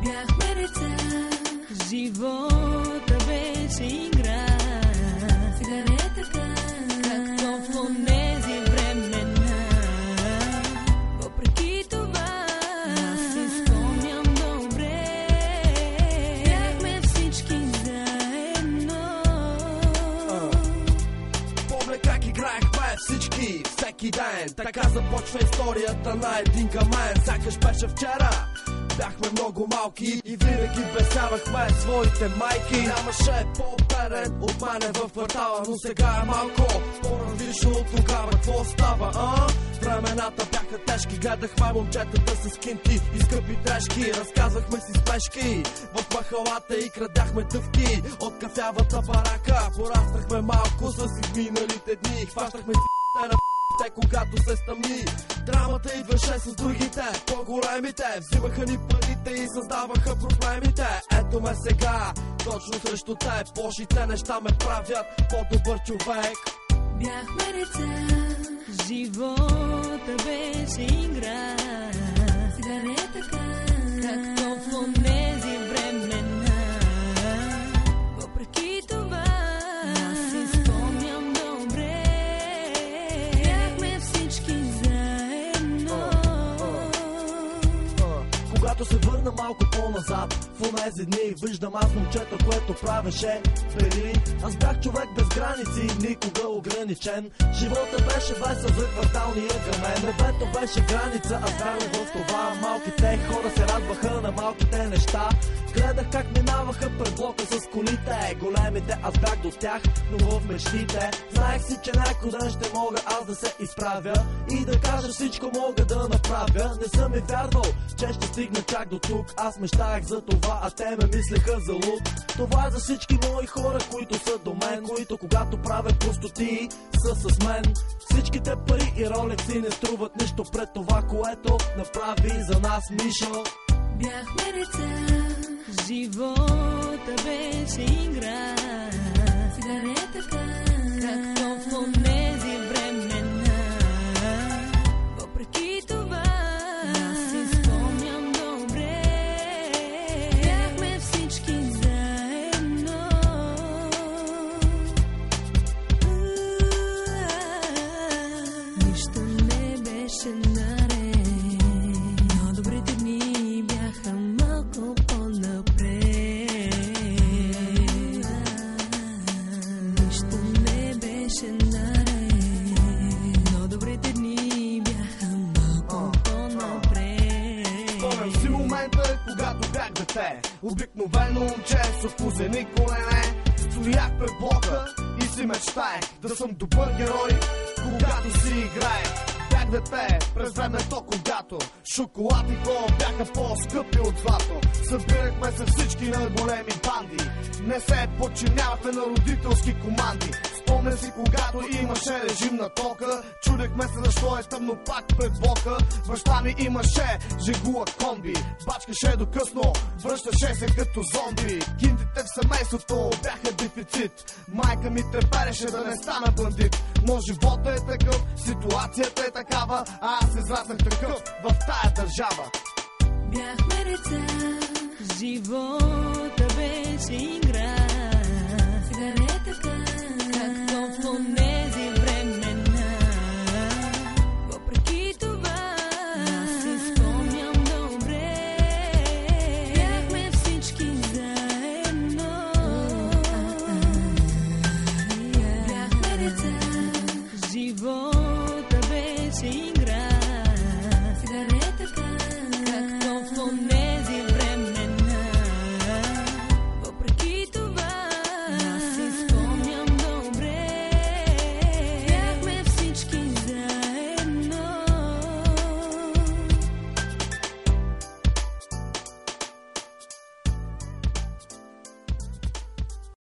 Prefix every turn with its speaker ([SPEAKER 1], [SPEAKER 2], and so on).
[SPEAKER 1] Бяхме деца, живота беше игра. Сега не е така, както в онези времена. Въпреки това, аз си спомням добре. Бяхме всички заедно.
[SPEAKER 2] Помня как играехме всички всеки ден. Така започва историята на един към мен. Сякаш беше вчера. Бяхме много малки и винаги бесявахме своите майки. Нямаше по-перен от мене в квартала, но сега е малко по-различно от тогава. Какво става, Времената бяха тежки, гледахме момчетата с кинти и скъпи трешки. Разказвахме си спешки в махалата и крадяхме дъвки от кафявата барака. Пораснахме малко с изминалите дни, хващахме на те, когато се стъмни. Драмата идваше с другите, по-големите. Взимаха ни парите и създаваха проблемите. Ето ме сега, точно срещу теб. Лошите неща ме правят по-добър човек.
[SPEAKER 1] Бяхме деца, живота беше игра. Сега не е така, както в онези времена. Въпреки това, аз си спомням добре. Бяхме всички заедно.
[SPEAKER 2] Когато се върна малко по-назад, в онези дни виждам аз момчето, което правеше преди. Аз бях човек без граници, никога ограничен. Живота беше весел за кварталния грамен. Небето беше граница, аз вярвах в това. Малките хора се радваха на малките неща. Гледах как минаваха пред блока с колите. Големите аз бях до тях, но в мечтите знаех си, че някой ден ще мога аз да се изправя и да кажа всичко мога да направя. Не съм и вярвал, че ще стигна чак до тук. Аз мечтаях за това, а те ме мислеха за луд. Това е за всички мои хора, които са до мен, които когато правят простоти са с мен. Всичките пари и ролекси не струват нищо пред това, което направи за нас Мишо.
[SPEAKER 1] Бяхме деца, живота беше игра. Сега не е така, както в онези времена. Въпреки това, аз си спомням добре. Бяхме всички заедно. Нищо не беше наред, но добрите дни бяха малко по-напред. Нищо не беше наред, но добрите дни бяха малко по-напред.
[SPEAKER 2] Спомням си момента, когато бях дете. Обикновено момче с опузени колене. Стоях пред блока и си мечтаех да съм добър герой, когато си играех. Бях дете през времето, когато шоколад и кола бяха по-скъпи от злато. Събирахме се всички на големи банди, не се подчинявахме на родителски команди. Спомням си, когато имаше режим на тока, чудехме се защо е тъмно пак пред блока. Баща ми имаше жигула комби, бачкаше до късно, връщаше се като зомби. Кинтите в семейството бяха дефицит, майка ми трепереше да не стана бандит. Но живота е такъв, ситуацията е такава, а аз израснах такъв в тая държава.
[SPEAKER 1] Бяхме деца, живота беше игра.